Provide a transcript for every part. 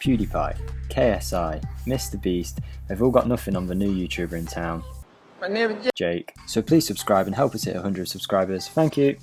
PewDiePie, KSI, Mr Beast, they've all got nothing on the new YouTuber in town, Jake. So please subscribe and help us hit 100 subscribers. Thank you.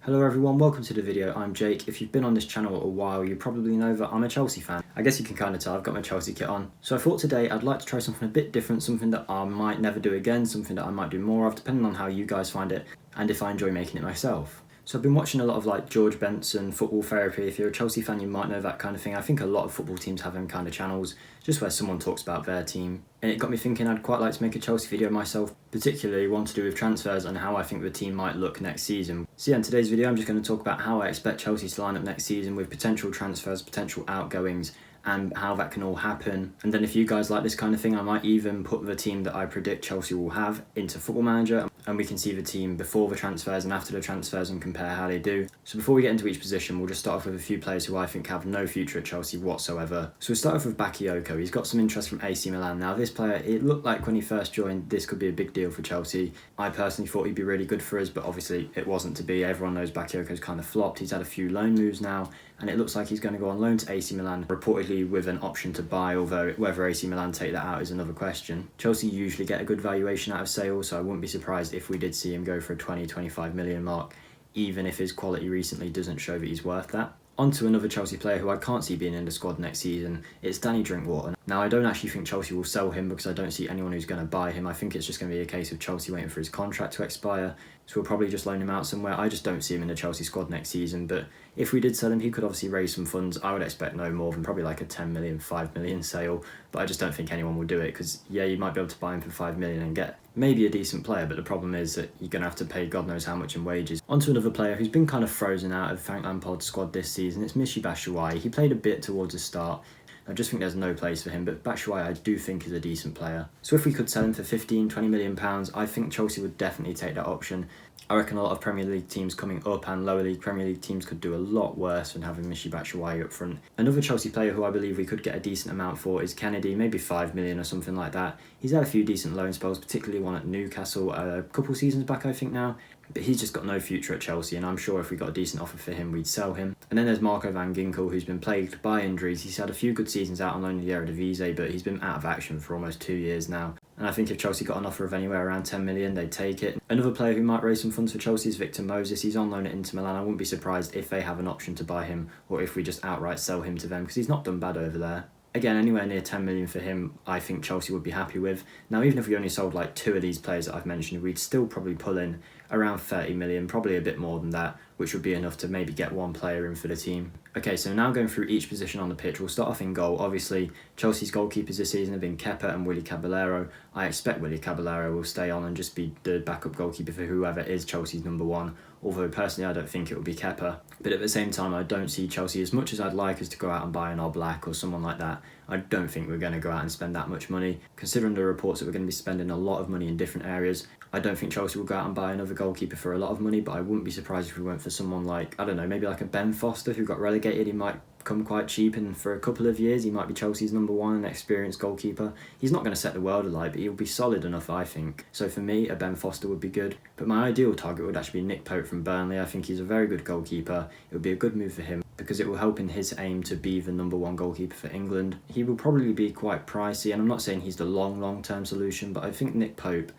Hello everyone, welcome to the video. I'm Jake. If you've been on this channel a while, you probably know that I'm a Chelsea fan. I guess you can kind of tell I've got my Chelsea kit on. So I thought today I'd like to try something a bit different, something that I might never do again, something that I might do more of, depending on how you guys find it and if I enjoy making it myself. So I've been watching a lot of like George Benson, Football Therapy. If you're a Chelsea fan, you might know that kind of thing. I think a lot of football teams have them kind of channels, just where someone talks about their team. And it got me thinking I'd quite like to make a Chelsea video myself, particularly one to do with transfers and how I think the team might look next season. So yeah, in today's video, I'm just going to talk about how I expect Chelsea to line up next season with potential transfers, potential outgoings, and how that can all happen. And then if you guys like this kind of thing, I might even put the team that I predict Chelsea will have into Football Manager, and we can see the team before the transfers and after the transfers and compare how they do. So before we get into each position, we'll just start off with a few players who I think have no future at Chelsea whatsoever. So we'll start off with Bakayoko. He's got some interest from AC Milan. Now this player, it looked like when he first joined, this could be a big deal for Chelsea. I personally thought he'd be really good for us, but obviously it wasn't to be. Everyone knows Bakayoko's kind of flopped. He's had a few loan moves now, and it looks like he's going to go on loan to AC Milan, reportedly with an option to buy, although whether AC Milan take that out is another question. Chelsea usually get a good valuation out of sales, so I wouldn't be surprised if we did see him go for a 20-25 million mark, even if his quality recently doesn't show that he's worth that. On to another Chelsea player who I can't see being in the squad next season. It's Danny Drinkwater. Now, I don't actually think Chelsea will sell him because I don't see anyone who's going to buy him. I think it's just going to be a case of Chelsea waiting for his contract to expire, so we'll probably just loan him out somewhere. I just don't see him in the Chelsea squad next season, but if we did sell him, he could obviously raise some funds. I would expect no more than probably like a 10 million, 5 million sale, but I just don't think anyone will do it because, yeah, you might be able to buy him for 5 million and get maybe a decent player, but the problem is that you're going to have to pay God knows how much in wages. On to another player who's been kind of frozen out of Frank Lampard's squad this season. It's Michy Batshuayi. He played a bit towards the start. I just think there's no place for him, but Batshuayi I do think is a decent player. So if we could sell him for 15-20 million pounds, I think Chelsea would definitely take that option. I reckon a lot of Premier League teams coming up and lower league Premier League teams could do a lot worse than having Michy Batshuayi up front. Another Chelsea player who I believe we could get a decent amount for is Kennedy, maybe 5 million or something like that. He's had a few decent loan spells, particularly one at Newcastle a couple seasons back I think now. But he's just got no future at Chelsea, and I'm sure if we got a decent offer for him, we'd sell him. And then there's Marco van Ginkel, who's been plagued by injuries. He's had a few good seasons out on loan in the Eredivisie, but he's been out of action for almost 2 years now. And I think if Chelsea got an offer of anywhere around 10 million, they'd take it. Another player who might raise some funds for Chelsea is Victor Moses. He's on loan at Inter Milan. I wouldn't be surprised if they have an option to buy him, or if we just outright sell him to them, because he's not done bad over there. Again, anywhere near 10 million for him, I think Chelsea would be happy with. Now, even if we only sold like 2 of these players that I've mentioned, we'd still probably pull in around 30 million, probably a bit more than that, which would be enough to maybe get one player in for the team. Okay, so now going through each position on the pitch, we'll start off in goal. Obviously, Chelsea's goalkeepers this season have been Kepa and Willy Caballero. I expect Willy Caballero will stay on and just be the backup goalkeeper for whoever is Chelsea's number one, although personally I don't think it will be Kepa. But at the same time, I don't see Chelsea, as much as I'd like us to go out and buy an Oblak or someone like that, I don't think we're going to go out and spend that much money. Considering the reports that we're going to be spending a lot of money in different areas, I don't think Chelsea will go out and buy another goalkeeper for a lot of money, but I wouldn't be surprised if we went for someone like, I don't know, maybe like a Ben Foster who got relegated. He might come quite cheap, and for a couple of years he might be Chelsea's number one, an experienced goalkeeper. He's not going to set the world alight, but he'll be solid enough, I think. So for me, a Ben Foster would be good. But my ideal target would actually be Nick Pope from Burnley. I think he's a very good goalkeeper. It would be a good move for him, because it will help in his aim to be the number one goalkeeper for England. He will probably be quite pricey, and I'm not saying he's the long-term solution, but I think Nick Pope,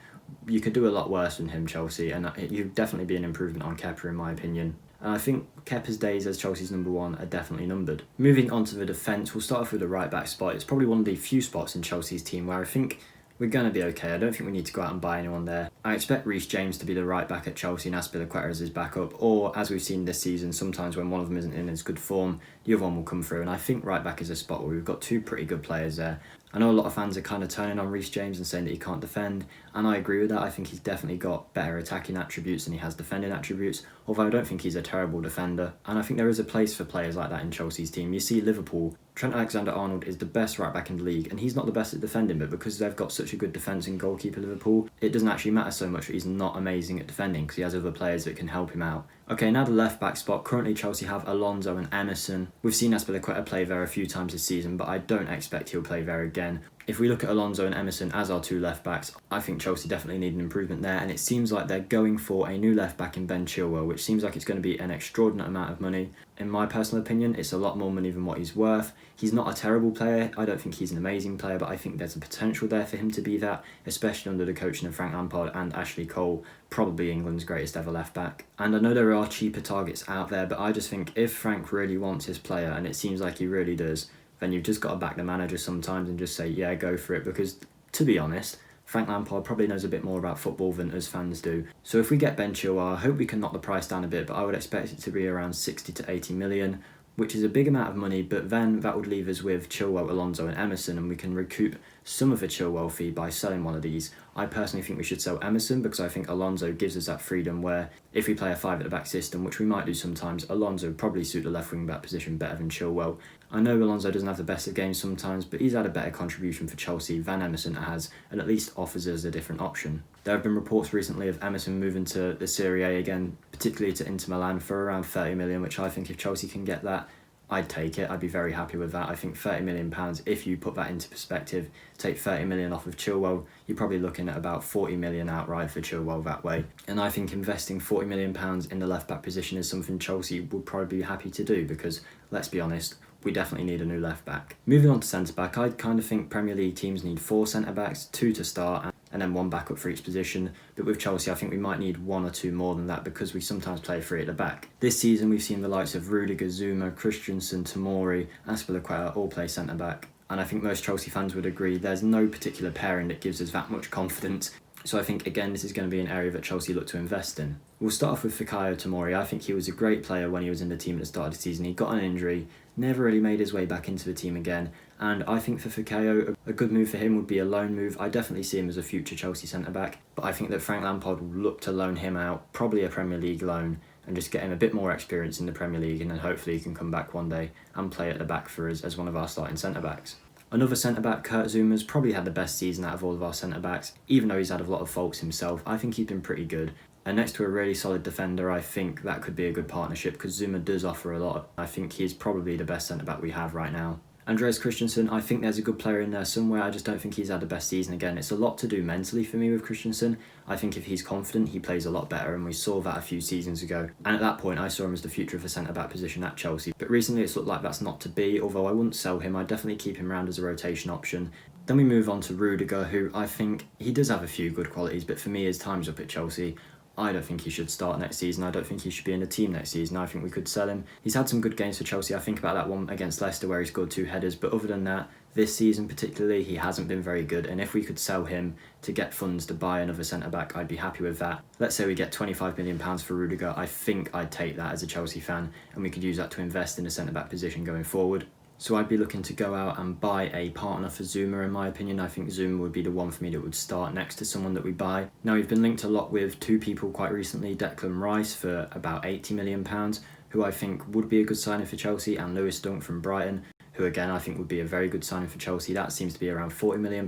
you could do a lot worse than him, Chelsea, and you'd definitely be an improvement on Kepa in my opinion. And I think Kepa's days as Chelsea's number one are definitely numbered. Moving on to the defence, we'll start off with the right back spot. It's probably one of the few spots in Chelsea's team where I think we're going to be okay. I don't think we need to go out and buy anyone there. I expect Reece James to be the right back at Chelsea and Azpilicueta as his backup, or as we've seen this season, sometimes when one of them isn't in as good form, the other one will come through. And I think right back is a spot where we've got 2 pretty good players there. I know a lot of fans are kind of turning on Reece James and saying that he can't defend, and I agree with that. I think he's definitely got better attacking attributes than he has defending attributes, although I don't think he's a terrible defender. And I think there is a place for players like that in Chelsea's team. You see Liverpool, Trent Alexander-Arnold is the best right back in the league, and he's not the best at defending, but because they've got such a good defence and goalkeeper Liverpool, it doesn't actually matter so much that he's not amazing at defending, because he has other players that can help him out. Okay, now the left back spot. Currently Chelsea have Alonso and Emerson. We've seen Azpilicueta play there a few times this season, but I don't expect he'll play there again. If we look at Alonso and Emerson as our two left backs, I think Chelsea definitely need an improvement there, and it seems like they're going for a new left back in Ben Chilwell, which seems like it's going to be an extraordinary amount of money. In my personal opinion, it's a lot more money than what he's worth. He's not a terrible player. I don't think he's an amazing player, but I think there's a potential there for him to be that, especially under the coaching of Frank Lampard and Ashley Cole, probably England's greatest ever left back. And I know there are cheaper targets out there, but I just think if Frank really wants his player, and it seems like he really does, then you've just got to back the manager sometimes and just say, yeah, go for it. Because, to be honest, Frank Lampard probably knows a bit more about football than us fans do. So if we get Ben Chilwell, I hope we can knock the price down a bit, but I would expect it to be around 60 to 80 million, which is a big amount of money, but then that would leave us with Chilwell, Alonso and Emerson, and we can recoup some of the Chilwell fee by selling one of these. I personally think we should sell Emerson because I think Alonso gives us that freedom where if we play a 5 at the back system, which we might do sometimes, Alonso would probably suit the left wing back position better than Chilwell. I know Alonso doesn't have the best of games sometimes, but he's had a better contribution for Chelsea than Emerson has, and at least offers us a different option. There have been reports recently of Emerson moving to the Serie A again, particularly to Inter Milan for around 30 million, which I think if Chelsea can get that, I'd take it. I'd be very happy with that. I think £30 million, if you put that into perspective, take 30 million off of Chilwell, you're probably looking at about 40 million outright for Chilwell that way. And I think investing £40 million in the left back position is something Chelsea would probably be happy to do because, let's be honest, we definitely need a new left back. Moving on to centre back, I kind of think Premier League teams need 4 centre backs, 2 to start, and then 1 backup for each position. But with Chelsea, I think we might need 1 or 2 more than that because we sometimes play 3 at the back. This season, we've seen the likes of Rudiger, Zuma, Christensen, Tomori, Azpilicueta all play centre back. And I think most Chelsea fans would agree there's no particular pairing that gives us that much confidence. So I think, again, this is going to be an area that Chelsea look to invest in. We'll start off with Fikayo Tomori. I think he was a great player when he was in the team at the start of the season. He got an injury, never really made his way back into the team again. And I think for Fikayo, a good move for him would be a loan move. I definitely see him as a future Chelsea centre-back. But I think that Frank Lampard will look to loan him out, probably a Premier League loan, and just get him a bit more experience in the Premier League. And then hopefully he can come back one day and play at the back for us as one of our starting centre-backs. Another centre-back, Kurt Zouma's probably had the best season out of all of our centre-backs. Even though he's had a lot of faults himself, I think he's been pretty good. And next to a really solid defender, I think that could be a good partnership because Zouma does offer a lot. I think he's probably the best centre-back we have right now. Andreas Christensen, I think there's a good player in there somewhere. I just don't think he's had the best season again. It's a lot to do mentally for me with Christensen. I think if he's confident, he plays a lot better, and we saw that a few seasons ago. And at that point, I saw him as the future of the centre-back position at Chelsea. But recently, it's looked like that's not to be, although I wouldn't sell him. I'd definitely keep him around as a rotation option. Then we move on to Rudiger, who I think he does have a few good qualities, but for me, his time's up at Chelsea. I don't think he should start next season. I don't think he should be in the team next season. I think we could sell him. He's had some good games for Chelsea. I think about that one against Leicester where he scored 2 headers. But other than that, this season particularly, he hasn't been very good. And if we could sell him to get funds to buy another centre-back, I'd be happy with that. Let's say we get £25 million for Rudiger. I think I'd take that as a Chelsea fan. And we could use that to invest in the centre-back position going forward. So I'd be looking to go out and buy a partner for Zouma, in my opinion. I think Zouma would be the one for me that would start next to someone that we buy. Now, we've been linked a lot with 2 people quite recently, Declan Rice for about £80 million, who I think would be a good signing for Chelsea, and Lewis Dunk from Brighton, who again I think would be a very good signing for Chelsea. That seems to be around £40 million.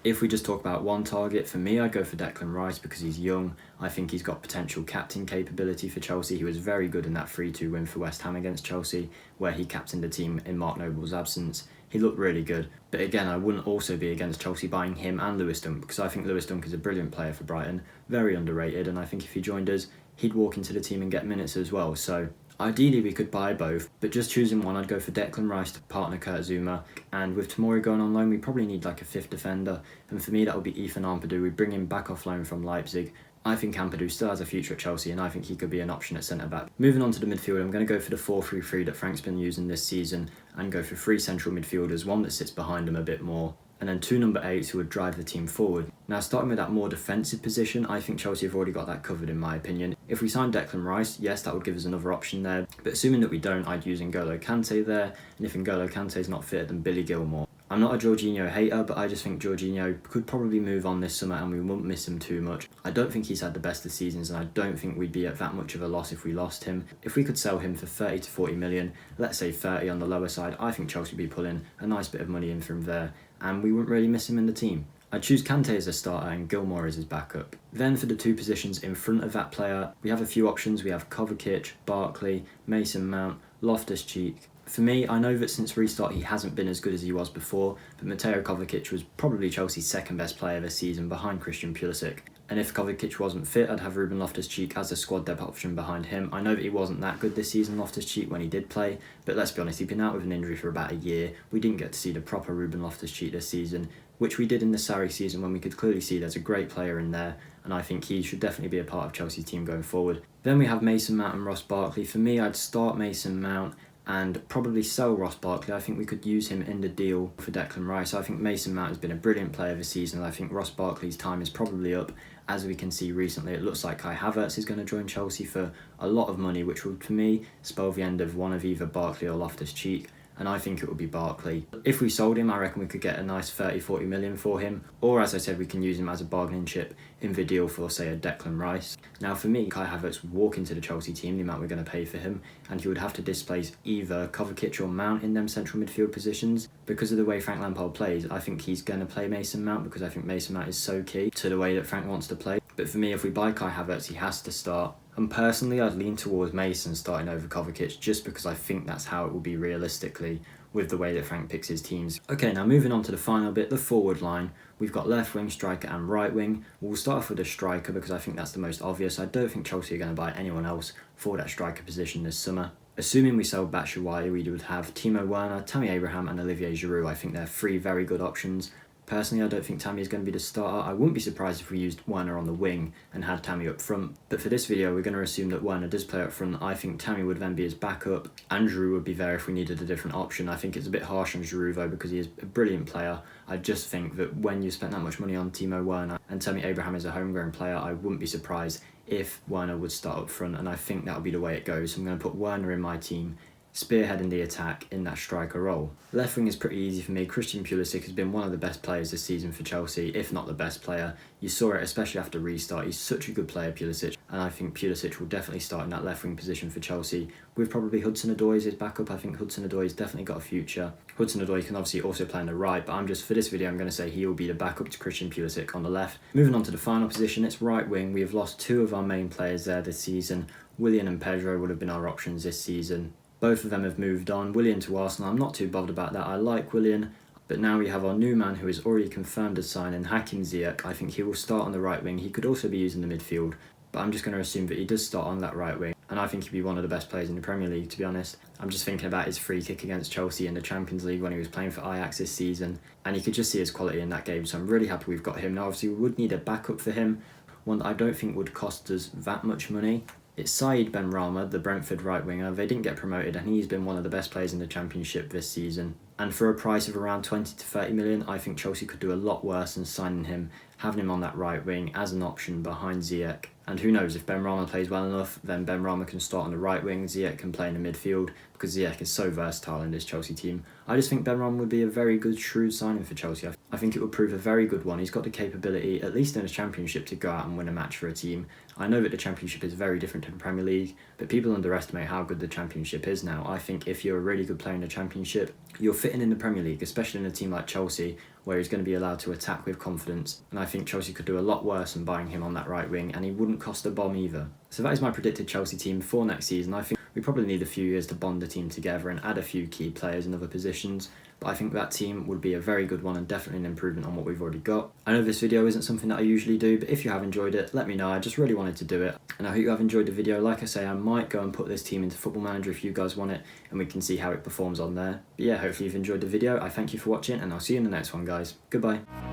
If we just talk about one target, for me I'd go for Declan Rice because he's young. I think he's got potential captain capability for Chelsea. He was very good in that 3-2 win for West Ham against Chelsea, where he captained the team in Mark Noble's absence. He looked really good. But again, I wouldn't also be against Chelsea buying him and Lewis Dunk because I think Lewis Dunk is a brilliant player for Brighton, very underrated, and I think if he joined us, he'd walk into the team and get minutes as well. So ideally, we could buy both, but just choosing one, I'd go for Declan Rice to partner Kurt Zouma. And with Tomori going on loan, we probably need like a 5th defender. And for me, that would be Ethan Ampadu. We bring him back off loan from Leipzig. I think Ampadu still has a future at Chelsea, and I think he could be an option at centre-back. Moving on to the midfield, I'm going to go for the 4-3-3 that Frank's been using this season and go for 3 central midfielders, one that sits behind him a bit more, and then 2 number 8s who would drive the team forward. Now, starting with that more defensive position, I think Chelsea have already got that covered in my opinion. If we sign Declan Rice, yes, that would give us another option there, but assuming that we don't, I'd use N'Golo Kante there, and if N'Golo Kante's not fit, then Billy Gilmour. I'm not a Jorginho hater, but I just think Jorginho could probably move on this summer and we won't miss him too much. I don't think he's had the best of seasons, and I don't think we'd be at that much of a loss if we lost him. If we could sell him for 30 to 40 million, let's say 30 on the lower side, I think Chelsea would be pulling a nice bit of money in from there, and we wouldn't really miss him in the team. I'd choose Kante as a starter and Gilmour as his backup. Then for the 2 positions in front of that player, we have a few options. We have Kovacic, Barkley, Mason Mount, Loftus-Cheek, For me, I know that since restart he hasn't been as good as he was before, but Mateo Kovacic was probably Chelsea's second best player this season behind Christian Pulisic. And if Kovacic wasn't fit, I'd have Ruben Loftus-Cheek as a squad depth option behind him. I know that he wasn't that good this season, Loftus-Cheek, when he did play, but let's be honest, he'd been out with an injury for about a year. We didn't get to see the proper Ruben Loftus-Cheek this season, which we did in the Sarri season when we could clearly see there's a great player in there, and I think he should definitely be a part of Chelsea's team going forward. Then we have Mason Mount and Ross Barkley. For me, I'd start Mason Mount and probably sell Ross Barkley. I think we could use him in the deal for Declan Rice. I think Mason Mount has been a brilliant player this season, and I think Ross Barkley's time is probably up. As we can see recently, it looks like Kai Havertz is going to join Chelsea for a lot of money, which would, for me, spell the end of one of either Barkley or Loftus-Cheek, and I think it would be Barkley. If we sold him, I reckon we could get a nice 30-40 million for him, or as I said, we can use him as a bargaining chip in the deal for, say, a Declan Rice. Now for me, Kai Havertz would walk into the Chelsea team, the amount we're going to pay for him, and he would have to displace either Kovacic or Mount in them central midfield positions. Because of the way Frank Lampard plays, I think he's going to play Mason Mount, because I think Mason Mount is so key to the way that Frank wants to play. But for me, if we buy Kai Havertz, he has to start. And personally, I'd lean towards Mason starting over Kovacic, just because I think that's how it will be realistically with the way that Frank picks his teams. Okay, now moving on to the final bit, the forward line. We've got left wing, striker and right wing. We'll start off with the striker because I think that's the most obvious. I don't think Chelsea are going to buy anyone else for that striker position this summer. Assuming we sell Batshuayi, we would have Timo Werner, Tammy Abraham and Olivier Giroud. I think they're three very good options. Personally, I don't think Tammy is going to be the starter. I wouldn't be surprised if we used Werner on the wing and had Tammy up front. But for this video, we're going to assume that Werner does play up front. I think Tammy would then be his backup. And Giroud would be there if we needed a different option. I think it's a bit harsh on Giroud though because he is a brilliant player. I just think that when you spent that much money on Timo Werner and Tammy Abraham is a homegrown player, I wouldn't be surprised if Werner would start up front. And I think that would be the way it goes. So I'm going to put Werner in my team, spearheading the attack in that striker role. Left wing is pretty easy for me. Christian Pulisic has been one of the best players this season for Chelsea, if not the best player. You saw it especially after restart. He's such a good player, Pulisic, and I think Pulisic will definitely start in that left wing position for Chelsea, with probably Hudson-Odoi as his backup. I think Hudson-Odoi's definitely got a future. Hudson-Odoi can obviously also play on the right, but for this video I'm going to say he will be the backup to Christian Pulisic on the left. Moving on to the final position, it's right wing. We have lost two of our main players there this season. Willian and Pedro would have been our options this season. Both of them have moved on. Willian to Arsenal, I'm not too bothered about that. I like Willian, but now we have our new man who is already confirmed as signing, Hakim Ziyech. I think he will start on the right wing. He could also be used in the midfield, but I'm just going to assume that he does start on that right wing. And I think he'd be one of the best players in the Premier League, to be honest. I'm just thinking about his free kick against Chelsea in the Champions League when he was playing for Ajax this season, and you could just see his quality in that game, so I'm really happy we've got him. Now obviously we would need a backup for him, one that I don't think would cost us that much money. It's Said Benrahma, the Brentford right winger. They didn't get promoted and he's been one of the best players in the Championship this season. And for a price of around 20 to 30 million, I think Chelsea could do a lot worse than signing him, having him on that right wing as an option behind Ziyech. And who knows, if Benrahma plays well enough, then Benrahma can start on the right wing, Ziyech can play in the midfield, because Ziyech is so versatile in this Chelsea team. I just think Benrahma would be a very good, shrewd signing for Chelsea. I think it would prove a very good one. He's got the capability, at least in the Championship, to go out and win a match for a team. I know that the Championship is very different to the Premier League, but people underestimate how good the Championship is now. I think if you're a really good player in the Championship, you're fitting in the Premier League, especially in a team like Chelsea, where he's going to be allowed to attack with confidence. And I think Chelsea could do a lot worse than buying him on that right wing, and he wouldn't cost a bomb either. So that is my predicted Chelsea team for next season. I think we probably need a few years to bond the team together and add a few key players in other positions, but I think that team would be a very good one and definitely an improvement on what we've already got. I know this video isn't something that I usually do, but if you have enjoyed it, let me know. I just really wanted to do it, and I hope you have enjoyed the video. Like I say, I might go and put this team into Football Manager if you guys want it, and we can see how it performs on there. But yeah, hopefully you've enjoyed the video. I thank you for watching, and I'll see you in the next one, guys. Goodbye.